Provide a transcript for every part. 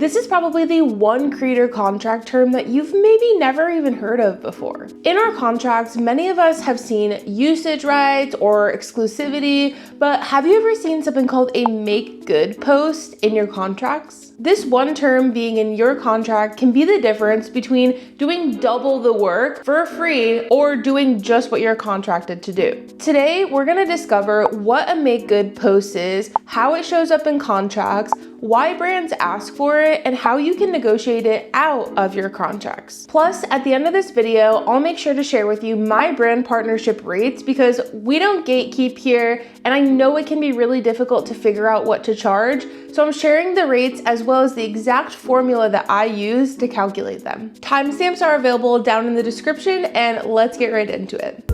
this is probably the one creator contract term that you've maybe never even heard of before. In our contracts, many of us have seen usage rights or exclusivity, but have you ever seen something called a make good post in your contracts? This one term being in your contract can be the difference between doing double the work for free or doing just what you're contracted to do. Today, we're gonna discover what a make good post is, how it shows up in contracts, why brands ask for it, and how you can negotiate it out of your contracts. Plus, at the end of this video, I'll make sure to share with you my brand partnership rates because we don't gatekeep here, and I know it can be really difficult to figure out what to charge, so I'm sharing the rates as well as the exact formula that I use to calculate them. Timestamps are available down in the description, and let's get right into it.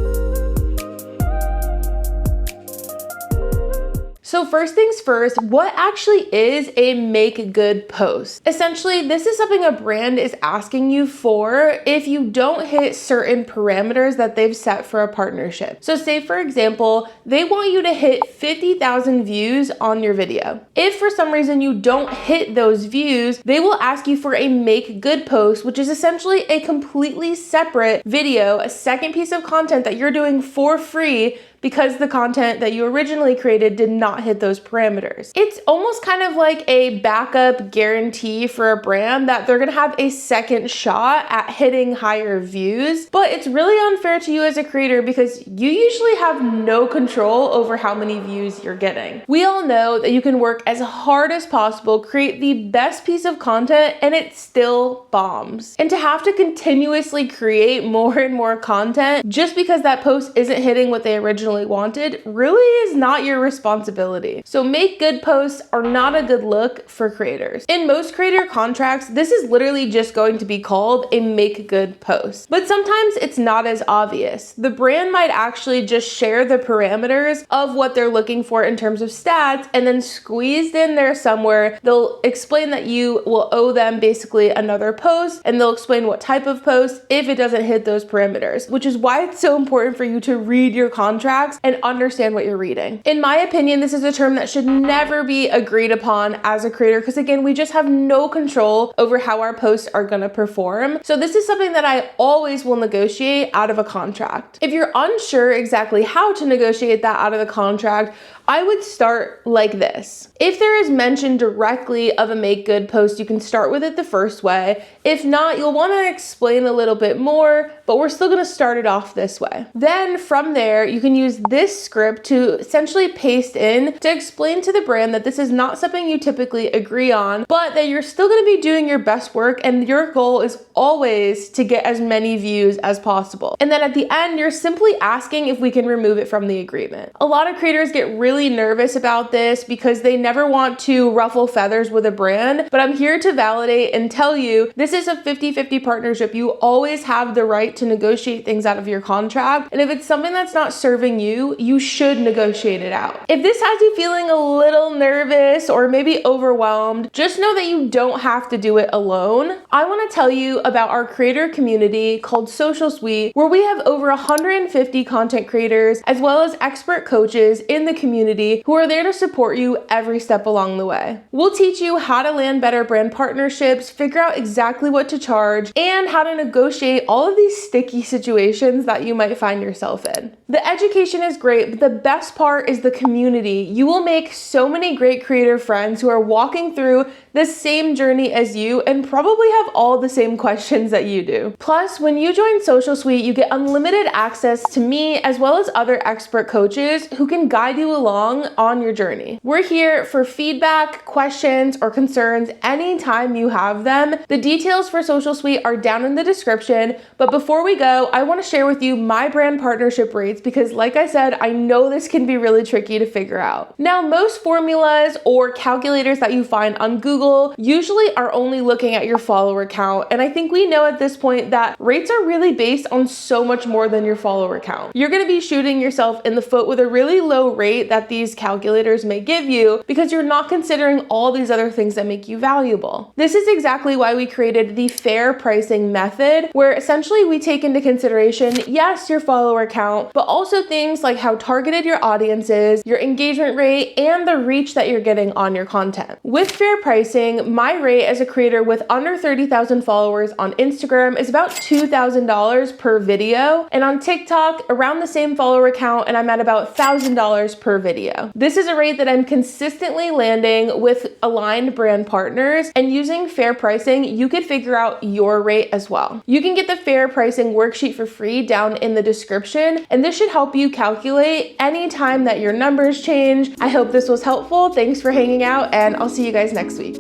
So first things first, what actually is a make good post? Essentially, this is something a brand is asking you for if you don't hit certain parameters that they've set for a partnership. So say for example, they want you to hit 50,000 views on your video. If for some reason you don't hit those views, they will ask you for a make good post, which is essentially a completely separate video, a second piece of content that you're doing for free because the content that you originally created did not hit those parameters. It's almost kind of like a backup guarantee for a brand that they're gonna have a second shot at hitting higher views, but it's really unfair to you as a creator because you usually have no control over how many views you're getting. We all know that you can work as hard as possible, create the best piece of content, and it still bombs. And to have to continuously create more and more content just because that post isn't hitting what they originally wanted really is not your responsibility. So make good posts are not a good look for creators. In most creator contracts, this is literally just going to be called a make good post. But sometimes it's not as obvious. The brand might actually just share the parameters of what they're looking for in terms of stats, and then squeezed in there somewhere, they'll explain that you will owe them basically another post, and they'll explain what type of post if it doesn't hit those parameters, which is why it's so important for you to read your contract and understand what you're reading. In my opinion, this is a term that should never be agreed upon as a creator because again, we just have no control over how our posts are gonna perform. So this is something that I always will negotiate out of a contract. If you're unsure exactly how to negotiate that out of the contract, I would start like this. If there is mention directly of a make good post, you can start with it the first way. If not, you'll want to explain a little bit more, but we're still going to start it off this way. Then from there, you can use this script to essentially paste in to explain to the brand that this is not something you typically agree on, but that you're still going to be doing your best work and your goal is always to get as many views as possible. And then at the end, you're simply asking if we can remove it from the agreement. A lot of creators get really nervous about this because they never want to ruffle feathers with a brand, but I'm here to validate and tell you this is a 50-50 partnership. You always have the right to negotiate things out of your contract, and if it's something that's not serving you, you should negotiate it out. If this has you feeling a little nervous or maybe overwhelmed, just know that you don't have to do it alone. I want to tell you about our creator community called Social Suite, where we have over 150 content creators as well as expert coaches in the community who are there to support you every step along the way. We'll teach you how to land better brand partnerships, figure out exactly what to charge, and how to negotiate all of these sticky situations that you might find yourself in. The education is great, but the best part is the community. You will make so many great creator friends who are walking through the same journey as you and probably have all the same questions that you do. Plus, when you join Social Suite, you get unlimited access to me as well as other expert coaches who can guide you along on your journey. We're here for feedback, questions, or concerns anytime you have them. The details for Social Suite are down in the description, but before we go, I want to share with you my brand partnership rates because like I said, I know this can be really tricky to figure out. Now, most formulas or calculators that you find on Google usually are only looking at your follower count, and I think we know at this point that rates are really based on so much more than your follower count. You're going to be shooting yourself in the foot with a really low rate that these calculators may give you because you're not considering all these other things that make you valuable. This is exactly why we created the fair pricing method, where essentially we take into consideration, yes, your follower count, but also things like how targeted your audience is, your engagement rate, and the reach that you're getting on your content. With fair pricing, pricing, my rate as a creator with under 30,000 followers on Instagram is about $2,000 per video, and on TikTok, around the same follower count, and I'm at about $1,000 per video. This is a rate that I'm consistently landing with aligned brand partners, and using fair pricing, you could figure out your rate as well. You can get the fair pricing worksheet for free down in the description, and this should help you calculate any time that your numbers change. I hope this was helpful. Thanks for hanging out, and I'll see you guys next week.